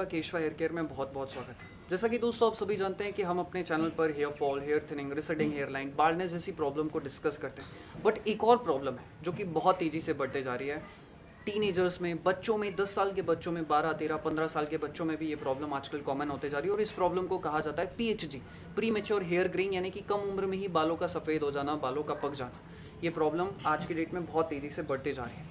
आपका केशवा hair care में बहुत बहुत स्वागत है। जैसा कि दोस्तों आप सभी जानते हैं कि हम अपने चैनल पर hair fall, hair thinning, receding hairline, baldness जैसी प्रॉब्लम को डिस्कस करते हैं। बट एक और प्रॉब्लम है जो कि बहुत तेज़ी से बढ़ते जा रही है टीनेजर्स में, बच्चों में, 10 साल के बच्चों में, 12, 13, 15 साल के बच्चों में भी ये प्रॉब्लम आजकल कॉमन होते जा रही है। और इस प्रॉब्लम को कहा जाता है PHG, premature hair greying, यानी कि कम उम्र में ही बालों का सफ़ेद हो जाना, बालों का पक जाना। ये प्रॉब्लम आज की डेट में बहुत तेज़ी से बढ़ते जा रही है।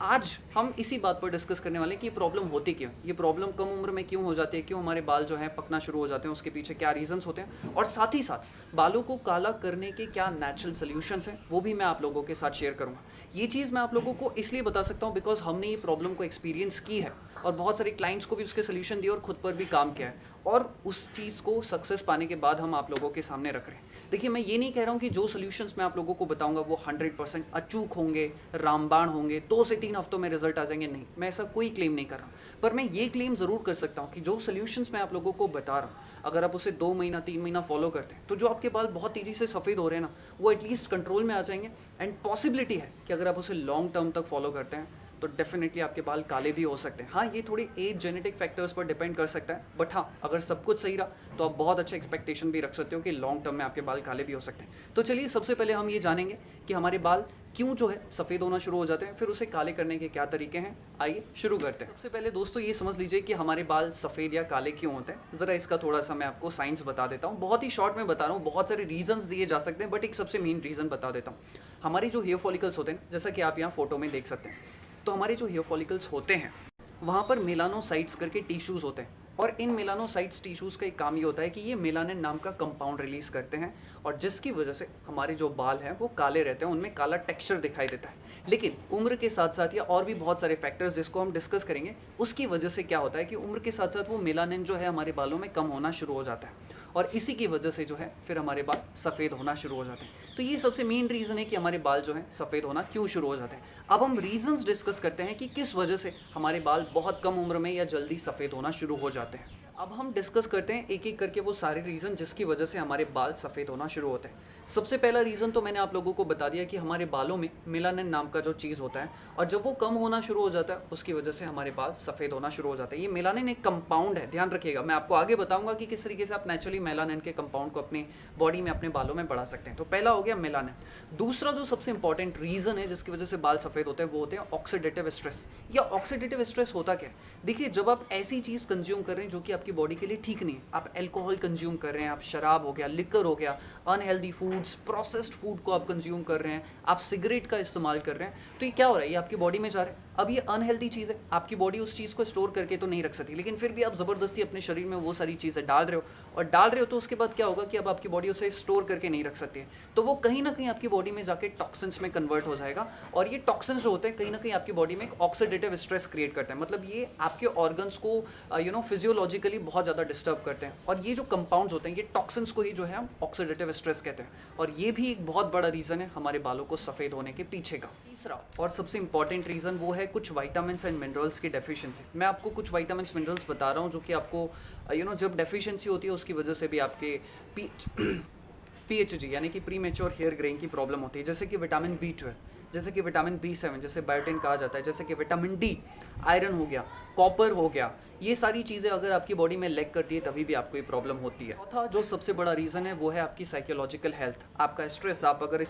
आज हम इसी बात पर डिस्कस करने वाले हैं कि ये प्रॉब्लम होती क्यों, ये प्रॉब्लम कम उम्र में क्यों हो जाती है, क्यों हमारे बाल जो हैं पकना शुरू हो जाते हैं, उसके पीछे क्या रीजंस होते हैं, और साथ ही साथ बालों को काला करने के क्या नेचुरल सोल्यूशंस हैं वो भी मैं आप लोगों के साथ शेयर करूंगा। ये चीज़ मैं आप लोगों को इसलिए बता सकता हूँ बिकॉज हमने ये प्रॉब्लम को एक्सपीरियंस की है और बहुत सारे क्लाइंट्स को भी उसके सोल्यूशन दिए और खुद पर भी काम किया है, और उस चीज़ को सक्सेस पाने के बाद हम आप लोगों के सामने रख रहे हैं। देखिए, मैं ये नहीं कह रहा हूँ कि जो सोल्यूशंस मैं आप लोगों को बताऊंगा वो 100% अचूक होंगे, रामबाण होंगे, 2 से 3 हफ्तों में रिजल्ट आ जाएंगे। नहीं, मैं ऐसा कोई क्लेम नहीं कर रहा हूँ। पर मैं ये क्लेम ज़रूर कर सकता हूँ कि जो सोल्यूशंस मैं आप लोगों को बता रहा हूँ, अगर आप उसे 2 महीना 3 महीना फॉलो करते हैं तो जो आपके बाल बहुत तेज़ी से सफ़ेद हो रहे हैं ना, वो एटलीस्ट कंट्रोल में आ जाएंगे। एंड पॉसिबिलिटी है कि अगर आप उसे लॉन्ग टर्म तक फॉलो करते हैं तो डेफिनेटली आपके बाल काले भी हो सकते हैं। हाँ, ये थोड़ी एज, जेनेटिक फैक्टर्स पर डिपेंड कर सकता है, बट हाँ, अगर सब कुछ सही रहा तो आप बहुत अच्छे एक्सपेक्टेशन भी रख सकते हो कि लॉन्ग टर्म में आपके बाल काले भी हो सकते हैं। तो चलिए, सबसे पहले हम ये जानेंगे कि हमारे बाल क्यों जो है सफ़ेद होना शुरू हो जाते हैं, फिर उसे काले करने के क्या तरीके हैं। आइए शुरू करते हैं। सबसे पहले दोस्तों ये समझ लीजिए कि हमारे बाल सफ़ेद या काले क्यों होते हैं। ज़रा इसका थोड़ा सा मैं आपको साइंस बता देता हूँ। बहुत ही शॉर्ट में बता रहा हूँ, बहुत सारे रीजंस दिए जा सकते हैं, बट एक सबसे मेन रीज़न बता देता हूँ। हमारी जो हेयर फॉलिकल्स होते हैं, जैसा कि आप यहाँ फोटो में देख सकते हैं, तो हमारे जो हेयर फॉलिकल्स होते हैं वहाँ पर मेलानोसाइट्स करके टिश्यूज़ होते हैं, और इन मेलानोसाइट्स टिश्यूज़ का एक काम ये होता है कि ये मेलानिन नाम का कंपाउंड रिलीज़ करते हैं, और जिसकी वजह से हमारे जो बाल हैं वो काले रहते हैं, उनमें काला टेक्सचर दिखाई देता है। लेकिन उम्र के साथ साथ या और भी बहुत सारे फैक्टर्स जिसको हम डिस्कस करेंगे, उसकी वजह से क्या होता है कि उम्र के साथ साथ वो मेलानिन जो है हमारे बालों में कम होना शुरू हो जाता है, और इसी की वजह से जो है फिर हमारे बाल सफ़ेद होना शुरू हो जाते हैं। तो ये सबसे मेन रीज़न है कि हमारे बाल जो हैं सफ़ेद होना क्यों शुरू हो जाते हैं। अब हम रीजंस डिस्कस करते हैं कि किस वजह से हमारे बाल बहुत कम उम्र में या जल्दी सफ़ेद होना शुरू हो जाते हैं। अब हम डिस्कस करते हैं एक एक करके वो सारे रीज़न जिसकी वजह से हमारे बाल सफ़ेद होना शुरू होते हैं। सबसे पहला रीज़न तो मैंने आप लोगों को बता दिया कि हमारे बालों में मेलानिन नाम का जो चीज़ होता है, और जब वो कम होना शुरू हो जाता है उसकी वजह से हमारे बाल सफ़ेद होना शुरू हो जाते हैं। ये मेलानिन एक कंपाउंड है, ध्यान रखिएगा। मैं आपको आगे बताऊंगा कि किस तरीके से आप नेचुरली मेलानिन के कंपाउंड को अपने बॉडी में, अपने बालों में बढ़ा सकते हैं। तो पहला हो गया मेलानिन। दूसरा जो सबसे इंपॉर्टेंट रीज़न है जिसकी वजह से बाल सफ़ेद होते हैं वो होते हैं ऑक्सीडेटिव स्ट्रेस। या ऑक्सीडेटिव स्ट्रेस होता क्या है? देखिए, जब आप ऐसी चीज़ कंज्यूम कर रहे हैं जो कि आपकी बॉडी के लिए ठीक नहीं है, आप अल्कोहल कंज्यूम कर रहे हैं, आप शराब हो गया, लिकर हो गया, अनहेल्दी फूड्स, प्रोसेस्ड फूड को आप कंज्यूम कर रहे हैं, आप सिगरेट का इस्तेमाल कर रहे हैं, तो ये क्या हो रहा है? ये आपकी बॉडी में जा रहा है। अब ये अनहेल्दी चीज़ है, आपकी बॉडी उस चीज़ को स्टोर करके तो नहीं रख सकती, लेकिन फिर भी आप ज़बरदस्ती अपने शरीर में वो सारी चीज़ें डाल रहे हो, और डाल रहे हो तो उसके बाद क्या होगा कि अब आपकी बॉडी उसे स्टोर करके नहीं रख सकती है, तो वो कहीं ना कहीं आपकी बॉडी में जाके टॉक्सिन्स में कन्वर्ट हो जाएगा, और ये टॉक्सिन्स जो होते हैं कहीं ना कहीं आपकी बॉडी में एक ऑक्सीडेटिव स्ट्रेस क्रिएट करते हैं। मतलब ये आपके ऑर्गन्स को फिजियोलॉजिकली बहुत ज़्यादा डिस्टर्ब करते हैं, और ये जो कंपाउंड्स होते हैं ये टॉक्सिन्स को ही जो है हम ऑक्सीडेटिव स्ट्रेस कहते हैं, और ये भी एक बहुत बड़ा रीज़न है हमारे बालों को सफ़ेद होने के पीछे का। तीसरा और सबसे इंपॉर्टेंट रीज़न वो है कुछ विटामिन्स एंड मिनरल्स की डेफिशिएंसी। मैं आपको कुछ विटामिन्स मिनरल्स बता रहा हूँ जो कि आपको जब डेफिशिएंसी होती है उसकी वजह से भी आपके पीएचजी यानी कि प्री मेच्योर हेयर ग्रेइंग की प्रॉब्लम होती है। जैसे कि विटामिन B12, जैसे कि विटामिन B7, जैसे बायोटिन कहा जाता है, जैसे कि विटामिन D, आयरन हो गया, कॉपर हो गया, ये सारी चीज़ें अगर आपकी बॉडी में लैक करती है तभी भी आपको ये प्रॉब्लम होती है। चौथा जो सबसे बड़ा रीज़न है वो है आपकी साइकोलॉजिकल हेल्थ, आपका स्ट्रेस। आप अगर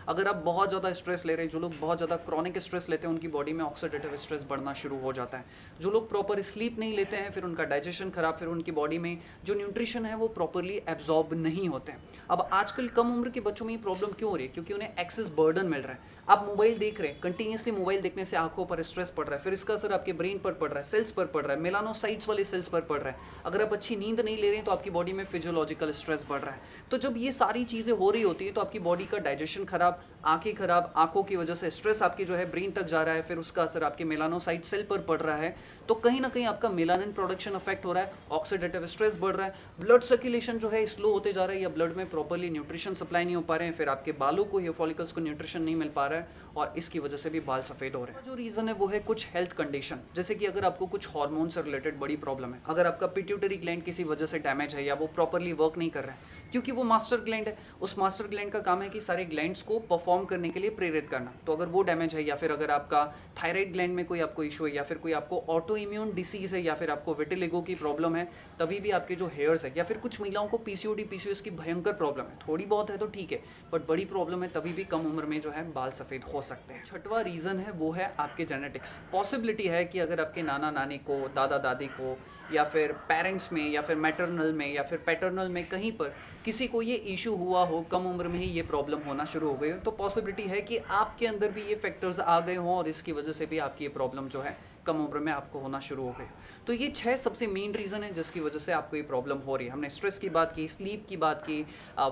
अगर आप बहुत ज़्यादा स्ट्रेस ले रहे हैं, जो लोग बहुत ज़्यादा क्रॉनिक स्ट्रेस लेते हैं उनकी बॉडी में ऑक्सीडेटिव स्ट्रेस बढ़ना शुरू हो जाता है। जो लोग प्रॉपर स्लीप नहीं लेते हैं फिर उनका डाइजेशन खराब, फिर उनकी बॉडी में जो न्यूट्रिशन है वो प्रॉपरली एब्जॉर्ब नहीं होते हैं। अब आजकल कम उम्र के बच्चों में ये प्रॉब्लम क्यों हो रही है? क्योंकि उन्हें एक्सेस बर्डन मिल रहा है। आप मोबाइल देख रहे हैं, कंटिन्यूसली मोबाइल देखने से आंखों पर स्ट्रेस पड़ रहा है, फिर इसका असर आपके ब्रेन पर पड़ रहा है, सेल्स पर पड़ रहा है, मेलानोसाइट्स वाले सेल्स पर पड़ रहा है। अगर आप अच्छी नींद नहीं ले रहे हैं तो आपकी बॉडी में फिजियोलॉजिकल स्ट्रेस बढ़ रहा है। तो जब ये सारी चीज़ें हो रही होती है तो आपकी बॉडी का डाइजेशन खराब, आंखें खराब, आंखों की वजह से स्ट्रेस आपकी जो है ब्रेन तक जा रहा है, फिर उसका असर आपके मेलानोसाइट सेल पर पड़ रहा है, तो कहीं ना कहीं आपका मेलानिन प्रोडक्शन अफेक्ट हो रहा है, ऑक्सीडेटिव स्ट्रेस बढ़ रहा है, ब्लड सर्कुलेशन जो है स्लो होते जा रहा है, या ब्लड में प्रॉपरली न्यूट्रिशन सप्लाई नहीं हो पा रहे हैं, फिर आपके बालों को, हेयर फॉलिकल्स को न्यूट्रिशन नहीं मिल पा रहा है, और इसकी वजह से भी बाल सफ़ेद हो रहे हैं। जो रीज़न है वो है कुछ हेल्थ कंडीशन, जैसे कि अगर आपको कुछ हार्मोन से रिलेटेड बड़ी प्रॉब्लम है, अगर आपका पिट्यूटरी ग्लैंड किसी वजह से डैमेज है या वो प्रॉपरली वर्क नहीं कर रहा है, क्योंकि वो मास्टर ग्लैंड है। उस मास्टर ग्लैंड का काम है कि सारे ग्लैंड्स को परफॉर्म करने के लिए प्रेरित करना। तो अगर वो डैमेज है, या फिर अगर आपका थायराइड ग्लैंड में कोई आपको इशू है, या फिर कोई आपको ऑटो इम्यून डिसीज़ है, या फिर आपको विटिलिगो की प्रॉब्लम है, तभी भी आपके जो हेयर्स है, या फिर कुछ महिलाओं को पीसीओडी पीसीओएस की भयंकर प्रॉब्लम है, थोड़ी बहुत है तो ठीक है, बट बड़ी प्रॉब्लम है, तभी भी कम उम्र में जो है बाल सफ़ेद हो सकते हैं। छठवां रीज़न है वो है आपके जेनेटिक्स। पॉसिबिलिटी है कि अगर आपके नाना नानी को, दादा दादी को, या फिर पेरेंट्स में, या फिर मैटरनल में, या फिर पैटर्नल में कहीं पर किसी को ये इशू हुआ हो, कम उम्र में ही ये प्रॉब्लम होना शुरू हो गई हो, तो पॉसिबिलिटी है कि आपके अंदर भी ये फैक्टर्स आ गए हों और इसकी वजह से भी आपकी ये प्रॉब्लम जो है कम उम्र में आपको होना शुरू हो गई। तो ये 6 सबसे मेन रीज़न है जिसकी वजह से आपको ये प्रॉब्लम हो रही है। हमने स्ट्रेस की बात की, स्लीप की बात की,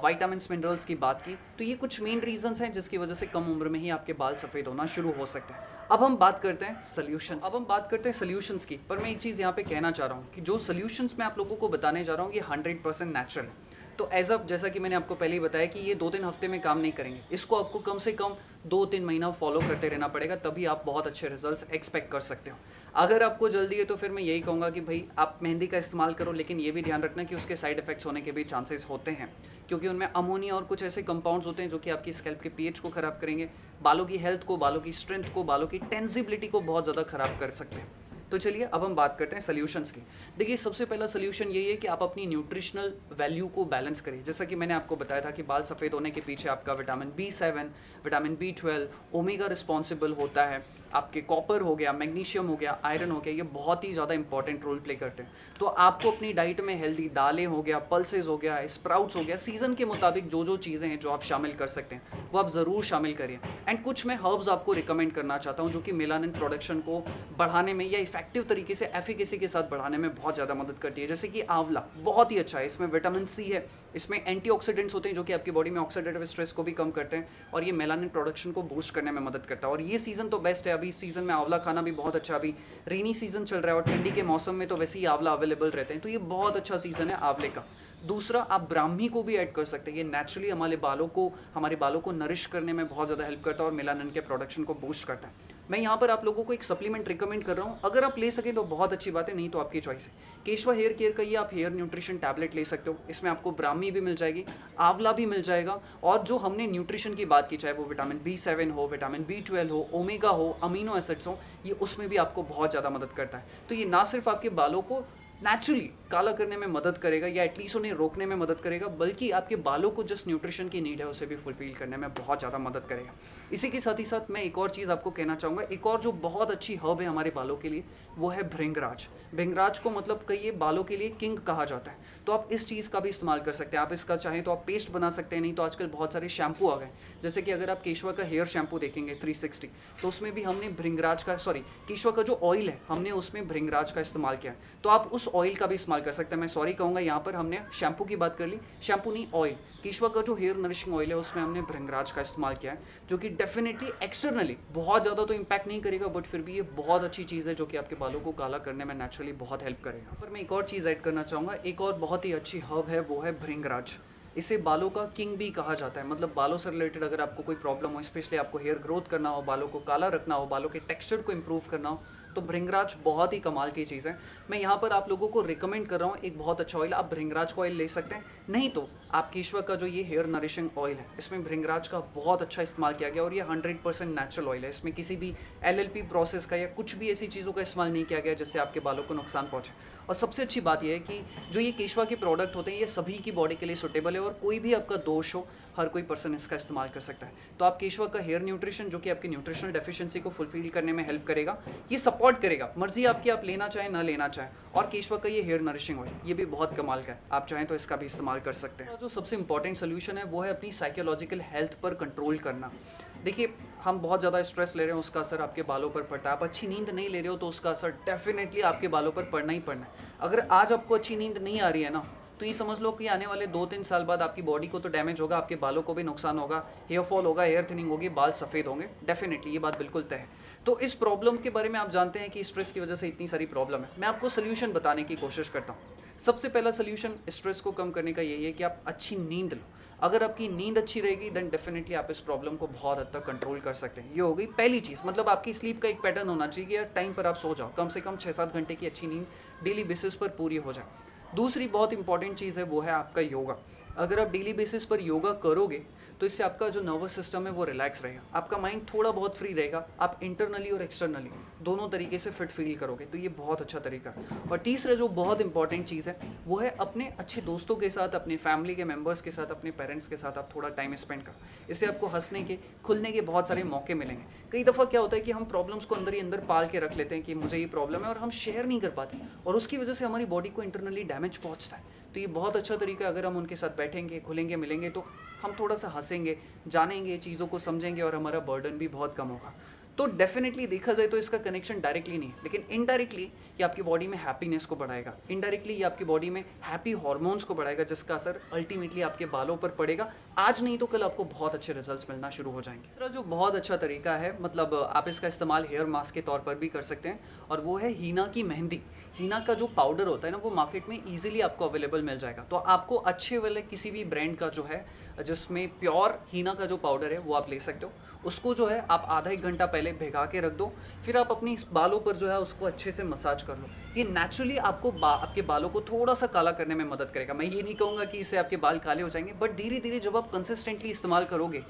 विटामिन्स मिनरल्स की बात की, तो ये कुछ मेन रीजंस हैं जिसकी वजह से कम उम्र में ही आपके बाल सफ़ेद होना शुरू हो सकते हैं। अब हम बात करते हैं सॉल्यूशंस की। पर मैं एक चीज़ यहाँ पे कहना चाह रहा हूँ कि जो सॉल्यूशंस मैं आप लोगों को बताने जा रहा हूँ ये 100% नेचुरल है। तो जैसा कि मैंने आपको पहले ही बताया कि ये 2-3 हफ्ते में काम नहीं करेंगे, इसको आपको कम से कम 2-3 महीना फॉलो करते रहना पड़ेगा, तभी आप बहुत अच्छे रिजल्ट्स एक्सपेक्ट कर सकते हो। अगर आपको जल्दी है तो फिर मैं यही कहूँगा कि भाई आप मेहंदी का इस्तेमाल करो, लेकिन ये भी ध्यान रखना कि उसके साइड इफेक्ट्स होने के भी चांसेस होते हैं, क्योंकि उनमें अमोनिया और कुछ ऐसे कंपाउंड्स होते हैं जो कि आपकी स्कैल्प के पीएच को ख़राब करेंगे, बालों की हेल्थ को, बालों की स्ट्रेंथ को, बालों की टेंसिबिलिटी को बहुत ज़्यादा ख़राब कर सकते हैं। तो चलिए अब हम बात करते हैं सॉल्यूशंस की। देखिए सबसे पहला सॉल्यूशन यही है कि आप अपनी न्यूट्रिशनल वैल्यू को बैलेंस करिए। जैसा कि मैंने आपको बताया था कि बाल सफ़ेद होने के पीछे आपका vitamin B7, vitamin B12, omega responsible होता है, आपके कॉपर हो गया, मैग्नीशियम हो गया, आयरन हो गया, ये बहुत ही ज़्यादा इंपॉर्टेंट रोल प्ले करते हैं। तो आपको अपनी डाइट में हेल्दी दालें हो गया, पल्सेस हो गया, स्प्राउट्स हो गया, सीज़न के मुताबिक जो चीज़ें हैं जो आप शामिल कर सकते हैं वो आप ज़रूर शामिल करिए। एंड कुछ मैं हर्ब्स आपको रिकमेंड करना चाहता हूँ जो कि मेलानिन प्रोडक्शन को बढ़ाने में या इफेक्टिव तरीके से एफिकेसी के साथ बढ़ाने में बहुत ज़्यादा मदद करती है। जैसे कि आंवला बहुत ही अच्छा है, इसमें विटामिन C है, इसमें एंटीऑक्सीडेंट्स होते हैं जो कि आपकी बॉडी में ऑक्सीडेटिव स्ट्रेस को भी कम करते हैं और ये मेलानिन प्रोडक्शन को बूस्ट करने में मदद करता है। और ये सीज़न तो बेस्ट है, अभी इस सीज़न में आंवला खाना भी बहुत अच्छा, अभी रेनी सीज़न चल रहा है और ठंडी के मौसम में तो वैसे ही आंवला अवेलेबल रहते हैं, तो ये बहुत अच्छा सीज़न है आंवले का। दूसरा, आप ब्राह्मी को भी ऐड कर सकते हैं, ये नेचुरली हमारे बालों को नरिश करने में बहुत ज़्यादा हेल्प करता है और मेलानिन के प्रोडक्शन को बूस्ट करता है। मैं यहाँ पर आप लोगों को एक सप्लीमेंट रिकमेंड कर रहा हूँ, अगर आप ले सकें तो बहुत अच्छी बात है, नहीं तो आपकी चॉइस है। केशवा हेयर केयर का ये आप हेयर न्यूट्रिशन टैबलेट ले सकते हो, इसमें आपको ब्राह्मी भी मिल जाएगी, आंवला भी मिल जाएगा, और जो हमने न्यूट्रिशन की बात की, चाहे वो विटामिन B7 हो, विटामिन B12 हो, ओमेगा हो, अमीनो एसिड्स हो, ये उसमें भी आपको बहुत ज़्यादा मदद करता है। तो ये ना सिर्फ आपके बालों को नेचुरली काला करने में मदद करेगा या एटलीस्ट उन्हें रोकने में मदद करेगा, बल्कि आपके बालों को जिस न्यूट्रिशन की नीड है उसे भी फुलफिल करने में बहुत ज़्यादा मदद करेगा। इसी के साथ ही साथ मैं एक और चीज़ आपको कहना चाहूँगा, एक और जो बहुत अच्छी हर्ब है हमारे बालों के लिए वो है भृंगराज। भृंगराज को मतलब कहिए बालों के लिए किंग कहा जाता है, तो आप इस चीज़ का भी इस्तेमाल कर सकते हैं। आप इसका चाहें तो आप पेस्ट बना सकते हैं, नहीं तो आजकल बहुत सारे शैम्पू आ गए, जैसे कि अगर आप केशवा का हेयर शैम्पू देखेंगे 360, तो उसमें भी हमने केशवा का जो ऑयल है हमने उसमें भृंगराज का इस्तेमाल किया है, तो आप उस ऑयल का भी इस्तेमाल कर सकते हैं। मैं सॉरी कहूँगा, यहाँ पर हमने शैम्पू की बात कर ली, शैम्पू नहीं ऑयल। केशवा का जो हेयर नरिशिंग ऑयल है उसमें हमने भृंगराज का इस्तेमाल किया है, जो कि डेफिनेटली एक्सटर्नली बहुत ज़्यादा तो इम्पैक्ट नहीं करेगा, बट फिर भी ये बहुत अच्छी चीज़ है जो कि आपके बालों को काला करने में नेचुरली बहुत हेल्प करेगा। पर मैं एक और चीज़ ऐड करना चाहूँगा, एक और बहुत ही अच्छी हर्ब है वो है भृंगराज। इसे बालों का किंग भी कहा जाता है, मतलब बालों से रिलेटेड अगर आपको कोई प्रॉब्लम हो, स्पेशली आपको हेयर ग्रोथ करना हो, बालों को काला रखना हो, बालों के टेक्सचर को इम्प्रूव करना हो, तो भृंगराज बहुत ही कमाल की चीज़ है। मैं यहाँ पर आप लोगों को रिकमेंड कर रहा हूँ एक बहुत अच्छा ऑयल, आप भृंगराज का ऑयल ले सकते हैं, नहीं तो आप केशवा का जो ये हेयर नरिशिंग ऑयल है इसमें भृंगराज का बहुत अच्छा इस्तेमाल किया गया और ये 100% नेचुरल ऑयल है। इसमें किसी भी LLP प्रोसेस का या कुछ भी ऐसी चीज़ों का इस्तेमाल नहीं किया गया जिससे आपके बालों को नुकसान पहुँचे। और सबसे अच्छी बात यह है कि जो ये केशवा के प्रोडक्ट होते हैं ये सभी की बॉडी के लिए सूटेबल है और कोई भी आपका दोष हो हर कोई पर्सन इसका इस्तेमाल कर सकता है। तो आप केशवा का हेयर न्यूट्रिशन जो कि आपकी न्यूट्रिशनल डेफिशिएंसी को फुलफिल करने में हेल्प करेगा, ये सपोर्ट करेगा, मर्जी आपकी, आप लेना चाहें ना लेना चाहें। और केशवा का ये हेयर नरिशिंग ऑयल ये भी बहुत कमाल का है, आप चाहें तो इसका भी इस्तेमाल कर सकते हैं। जो सबसे इंपॉर्टेंट सोल्यूशन है वो है अपनी साइकोलॉजिकल हेल्थ पर कंट्रोल करना। देखिए हम बहुत ज़्यादा स्ट्रेस ले रहे हैं, उसका असर आपके बालों पर पड़ता है। आप अच्छी नींद नहीं ले रहे हो तो उसका असर डेफिनेटली आपके बालों पर पड़ना ही पड़ना है। अगर आज आपको अच्छी नींद नहीं आ रही है ना, तो ये समझ लो कि आने वाले 2-3 साल बाद आपकी बॉडी को तो डैमेज होगा, आपके बालों को भी नुकसान होगा, हेयर फॉल होगा, हेयर थिनिंग होगी, बाल सफ़ेद होंगे, डेफिनेटली ये बात बिल्कुल तय है। तो इस प्रॉब्लम के बारे में आप जानते हैं कि स्ट्रेस की वजह से इतनी सारी प्रॉब्लम है, मैं आपको सोल्यूशन बताने की कोशिश करता हूँ। सबसे पहला सोल्यूशन स्ट्रेस को कम करने का यही है कि आप अच्छी नींद लो। अगर आपकी नींद अच्छी रहेगी देन डेफिनेटली आप इस प्रॉब्लम को बहुत हद तक कंट्रोल कर सकते हैं। ये हो गई पहली चीज़, मतलब आपकी स्लीप का एक पैटर्न होना चाहिए कि यार टाइम पर आप सो जाओ, कम से कम 6-7 घंटे की अच्छी नींद डेली बेसिस पर पूरी हो जाए। दूसरी बहुत इंपॉर्टेंट चीज़ है वो है आपका योगा। अगर आप डेली बेसिस पर योगा करोगे तो इससे आपका जो नर्वस सिस्टम है वो रिलैक्स रहेगा, आपका माइंड थोड़ा बहुत फ्री रहेगा, आप इंटरनली और एक्सटर्नली दोनों तरीके से फिट फील करोगे, तो ये बहुत अच्छा तरीका है। और तीसरा जो बहुत इंपॉर्टेंट चीज़ है वो है अपने अच्छे दोस्तों के साथ, अपने फैमिली के मेम्बर्स के साथ, अपने पेरेंट्स के साथ आप थोड़ा टाइम स्पेंड करो। इससे आपको हंसने के, खुलने के बहुत सारे मौके मिलेंगे। कई दफ़ा क्या होता है कि हम प्रॉब्लम्स को अंदर ही अंदर पाल के रख लेते हैं कि मुझे ये प्रॉब्लम है, और हम शेयर नहीं कर पाते, और उसकी वजह से हमारी बॉडी को इंटरनली डैमेज पहुंचता है। तो ये बहुत अच्छा तरीका है, अगर हम उनके साथ बैठेंगे, खुलेंगे, मिलेंगे, तो हम थोड़ा सा हंसेंगे, जानेंगे, चीज़ों को समझेंगे, और हमारा बर्डन भी बहुत कम होगा। तो डेफिनेटली देखा जाए तो इसका कनेक्शन डायरेक्टली नहीं है, लेकिन इनडायरेक्टली ये आपकी बॉडी में हैप्पीनेस को बढ़ाएगा, इनडायरेक्टली ये आपकी बॉडी में हैप्पी हार्मोन्स को बढ़ाएगा, जिसका असर अल्टीमेटली आपके बालों पर पड़ेगा। आज नहीं तो कल आपको बहुत अच्छे रिजल्ट्स मिलना शुरू हो जाएंगे। दूसरा जो बहुत अच्छा तरीका है, मतलब आप इसका इस्तेमाल हेयर मास्क के तौर पर भी कर सकते हैं, और वो है हीना की मेहंदी। हीना का जो पाउडर होता है ना, वो मार्केट में ईजिली आपको अवेलेबल मिल जाएगा। तो आपको अच्छे वाले किसी भी ब्रांड का जो है, जिसमें प्योर हीना का जो पाउडर है वो आप ले सकते हो। उसको जो है आप आधा एक घंटा पहले भिगा के रख दो, फिर आप अपनी बालों पर जो है उसको अच्छे से मसाज कर लो। ये नेचुरली आपको आपके बालों को थोड़ा सा काला करने में मदद करेगा। मैं ये नहीं कहूँगा कि इससे आपके बाल काले हो जाएंगे, बट धीरे धीरे जब आप कंसिस्टेंटली इस्तेमाल करोगे,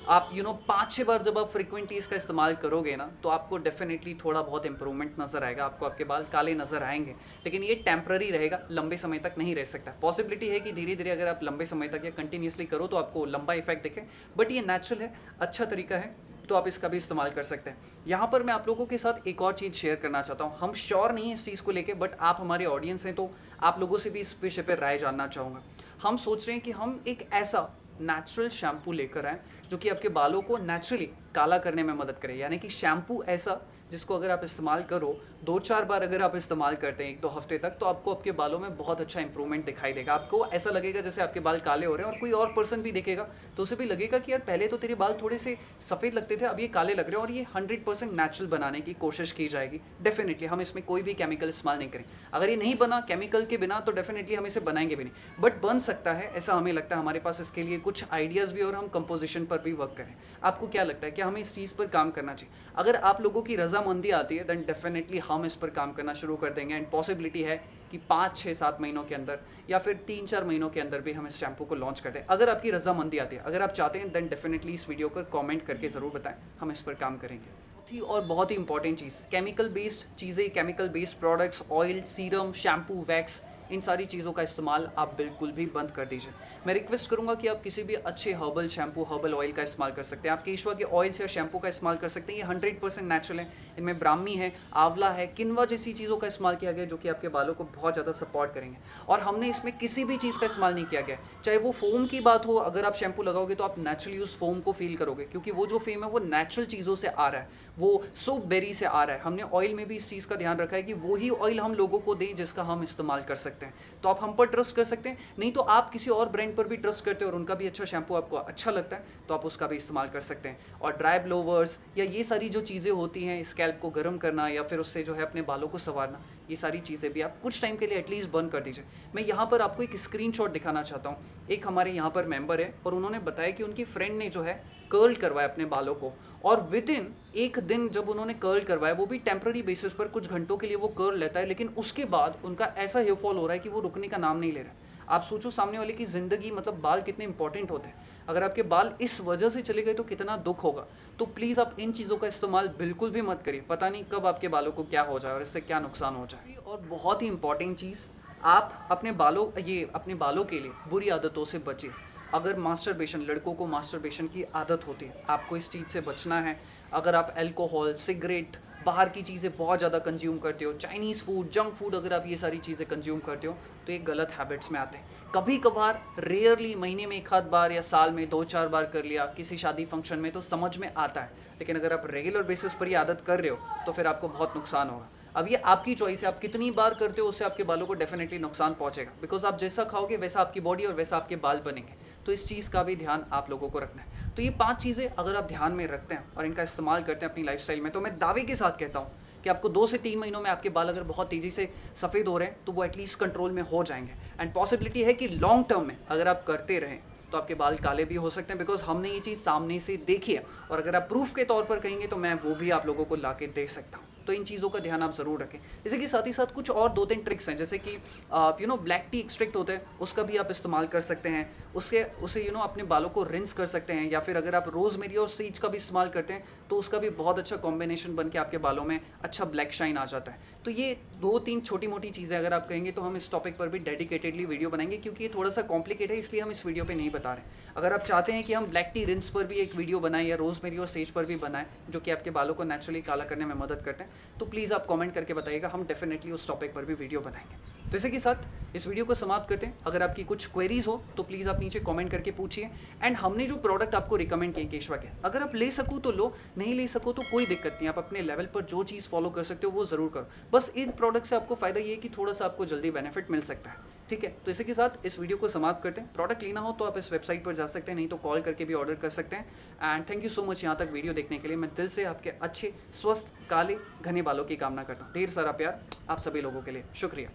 आप 5-6 बार जब आप फ्रिक्वेंटली इसका इस्तेमाल करोगे ना, तो आपको डेफिनेटली थोड़ा बहुत इंप्रूवमेंट नज़र आएगा, आपको आपके बाल काले नज़र आएंगे। लेकिन ये टेम्पररी रहेगा, लंबे समय तक नहीं रह सकता। पॉसिबिलिटी है कि धीरे धीरे अगर आप लंबे समय तक या कंटिन्यूसली करो तो आपको लंबा इफेक्ट दिखे, बट ये नेचुरल है, अच्छा तरीका है, तो आप इसका भी इस्तेमाल कर सकते हैं। यहाँ पर मैं आप लोगों के साथ एक और चीज़ शेयर करना चाहता हूँ। हम श्योर नहीं है इस चीज़ को लेके, बट आप हमारे ऑडियंस हैं, तो आप लोगों से भी इस विषय पर राय जानना चाहूँगा। हम सोच रहे हैं कि हम एक ऐसा नेचुरल शैम्पू लेकर आएँ जो कि आपके बालों को नेचुरली काला करने में मदद करे, यानी कि शैम्पू ऐसा जिसको अगर आप इस्तेमाल करो 2-4 बार, अगर आप इस्तेमाल करते हैं 1-2 हफ्ते तक, तो आपको आपके बालों में बहुत अच्छा इंप्रूवमेंट दिखाई देगा। आपको ऐसा लगेगा जैसे आपके बाल काले हो रहे हैं, और कोई और पर्सन भी देखेगा तो उसे भी लगेगा कि यार पहले तो तेरे बाल थोड़े से सफ़ेद लगते थे, अब ये काले लग रहे हैं। और ये 100% नेचुरल बनाने की कोशिश की जाएगी। डेफिनेटली हम इसमें कोई भी केमिकल इस्तेमाल नहीं करें। अगर ये नहीं बना केमिकल के बिना, तो डेफिनेटली हम इसे बनाएंगे भी नहीं, बट बन सकता है, ऐसा हमें लगता है। हमारे पास इसके लिए कुछ आइडियाज़ भी, और हम कंपोजिशन पर भी वर्क करें। आपको क्या लगता है कि हमें इस चीज़ पर काम करना चाहिए? अगर आप लोगों की रजामंदी आती है, डेफिनेटली हम इस पर काम करना शुरू कर देंगे। एंड पॉसिबिलिटी है कि 5-6-7 महीनों के अंदर, या फिर 3-4 महीनों के अंदर भी हम इस शैम्पू को लॉन्च कर दें। अगर आपकी रजामंदी आती है, अगर आप चाहते हैं, देन डेफिनेटली इस वीडियो को कमेंट करके ज़रूर बताएं, हम इस पर काम करेंगे। और बहुत ही इंपॉर्टेंट चीज़, केमिकल बेस्ड चीज़ें, chemical based products, oil, serum, shampoo, wax, इन सारी चीज़ों का इस्तेमाल आप बिल्कुल भी बंद कर दीजिए। मैं रिक्वेस्ट करूंगा कि आप किसी भी अच्छे हर्बल शैम्पू, हर्बल ऑयल का इस्तेमाल कर सकते हैं। आप केशवा के ऑयल्स या शैम्पू का इस्तेमाल कर सकते हैं। ये 100% नेचुरल है। इनमें ब्राह्मी है, आंवला है, किनवा जैसी चीज़ों का इस्तेमाल किया गया, जो कि आपके बालों को बहुत ज़्यादा सपोर्ट करेंगे। और हमने इसमें किसी भी चीज़ का इस्तेमाल नहीं किया गया, चाहे वो फोम की बात हो। अगर आप शैम्पू लगाओगे तो आप नेचुरली उस फोम को फील करोगे, क्योंकि वो जो फेम है वो नेचुरल चीज़ों से आ रहा है, वो सोप बेरी से आ रहा है। हमने ऑयल में भी इस चीज़ का ध्यान रखा है कि वही ऑयल हम लोगों को दें जिसका हम इस्तेमाल कर सकते हैं। तो आप हम पर ट्रस्ट कर सकते हैं, नहीं तो आप किसी और ब्रांड पर भी ट्रस्ट करते हो और उनका भी अच्छा शैम्पू आपको अच्छा लगता है, तो आप उसका भी इस्तेमाल कर सकते हैं। और ड्राई ब्लोवर्स या ये सारी जो चीज़ें होती हैं, स्कैल्प को गर्म करना या फिर उससे जो है अपने बालों को संवारना, ये सारी चीज़ें भी आप कुछ टाइम के लिए एटलीस्ट बंद कर दीजिए। मैं यहाँ पर आपको एक स्क्रीनशॉट दिखाना चाहता हूँ। एक हमारे यहाँ पर मेंबर है, और उन्होंने बताया कि उनकी फ्रेंड ने जो है कर्ल करवाया अपने बालों को, और विद इन एक दिन जब उन्होंने कर्ल करवाया, वो भी टेम्पररी बेसिस पर, कुछ घंटों के लिए वो कर्ल लेता है, लेकिन उसके बाद उनका ऐसा हेयर फॉल हो रहा है कि वो रुकने का नाम नहीं ले रहा है। आप सोचो सामने वाले की ज़िंदगी, मतलब बाल कितने इंपॉर्टेंट होते हैं। अगर आपके बाल इस वजह से चले गए तो कितना दुख होगा। तो प्लीज़ आप इन चीज़ों का इस्तेमाल बिल्कुल भी मत करिए, पता नहीं कब आपके बालों को क्या हो जाए और इससे क्या नुकसान हो जाए। और बहुत ही इंपॉर्टेंट चीज़, आप अपने बालों के लिए बुरी आदतों से बचिए। अगर मास्टरबेशन, लड़कों को मास्टरबेशन की आदत होती है, आपको इस चीज़ से बचना है। अगर आप अल्कोहल, सिगरेट, बाहर की चीज़ें बहुत ज़्यादा कंज्यूम करते हो, चाइनीज़ फूड, जंक फूड, अगर आप ये सारी चीज़ें कंज्यूम करते हो तो ये गलत हैबिट्स में आते हैं। कभी कभार, रेयरली, महीने में 1 आध बार या साल में 2-4 बार कर लिया किसी शादी फंक्शन में, तो समझ में आता है। लेकिन अगर आप रेगुलर बेसिस पर ये आदत कर रहे हो तो फिर आपको बहुत नुकसान होगा। अब ये आपकी चॉइस है, आप कितनी बार करते हो, उससे आपके बालों को डेफिनेटली नुकसान पहुंचेगा। बिकॉज आप जैसा खाओगे वैसा आपकी बॉडी और वैसा आपके बाल बनेंगे। तो इस चीज़ का भी ध्यान आप लोगों को रखना है। तो ये 5 चीज़ें अगर आप ध्यान में रखते हैं और इनका इस्तेमाल करते हैं अपनी लाइफस्टाइल में, तो मैं दावे के साथ कहता हूँ कि आपको 2 से 3 महीनों में आपके बाल अगर बहुत तेज़ी से सफ़ेद हो रहे हैं तो वो एटलीस्ट कंट्रोल में हो जाएंगे। एंड पॉसिबिलिटी है कि लॉन्ग टर्म में अगर आप करते रहें तो आपके बाल काले भी हो सकते हैं, बिकॉज हमने ये चीज़ सामने से देखी है। और अगर आप प्रूफ के तौर पर कहेंगे तो मैं वो भी आप लोगों को ला के दे सकता हूँ। तो इन चीज़ों का ध्यान आप ज़रूर रखें। इसी के साथ ही साथ कुछ और 2-3 ट्रिक्स हैं, जैसे कि ब्लैक टी एक्सट्रैक्ट होता है, उसका भी आप इस्तेमाल कर सकते हैं। उसे अपने बालों को रिंस कर सकते हैं, या फिर अगर आप रोज़मेरी और सेज का भी इस्तेमाल करते हैं तो उसका भी बहुत अच्छा कॉम्बिनेशन बन के आपके बालों में अच्छा ब्लैक शाइन आ जाता है। तो ये 2-3 छोटी मोटी चीज़ें अगर आप कहेंगे तो हम इस टॉपिक पर भी डेडिकेटेडली वीडियो बनाएंगे, क्योंकि ये थोड़ा सा कॉम्प्लिकेट है, इसलिए हम इस वीडियो पे नहीं बता रहे। अगर आप चाहते हैं कि हम ब्लैक टी रिंस पर भी एक वीडियो बनाएं या रोज़मेरी और सेज पर भी बनाएं, जो कि आपके बालों को नेचुरली काला करने में मदद करते हैं, तो प्लीज़ आप कमेंट करके बताइएगा, हम डेफिनेटली उस टॉपिक पर भी वीडियो बनाएंगे। तो इसी के साथ इस वीडियो को समाप्त करते हैं। अगर आपकी कुछ क्वेरीज हो तो प्लीज़ आप नीचे कमेंट करके पूछिए। एंड हमने जो प्रोडक्ट आपको रिकमेंड किए केशवा के, अगर आप ले सको तो लो, नहीं ले सको तो कोई दिक्कत नहीं, आप अपने लेवल पर जो चीज़ फॉलो कर सकते हो वो ज़रूर करो। बस इन प्रोडक्ट से आपको फ़ायदा ये है कि थोड़ा सा आपको जल्दी बेनिफिट मिल सकता है, ठीक है। तो इसी के साथ इस वीडियो को समाप्त करते हैं। प्रोडक्ट लेना हो तो आप इस वेबसाइट पर जा सकते हैं, नहीं तो कॉल करके भी ऑर्डर कर सकते हैं। And thank you so much यहाँ तक वीडियो देखने के लिए। मैं दिल से आपके अच्छे, स्वस्थ, काले, घने बालों की कामना करता हूँ। ढेर सारा प्यार आप सभी लोगों के लिए। शुक्रिया।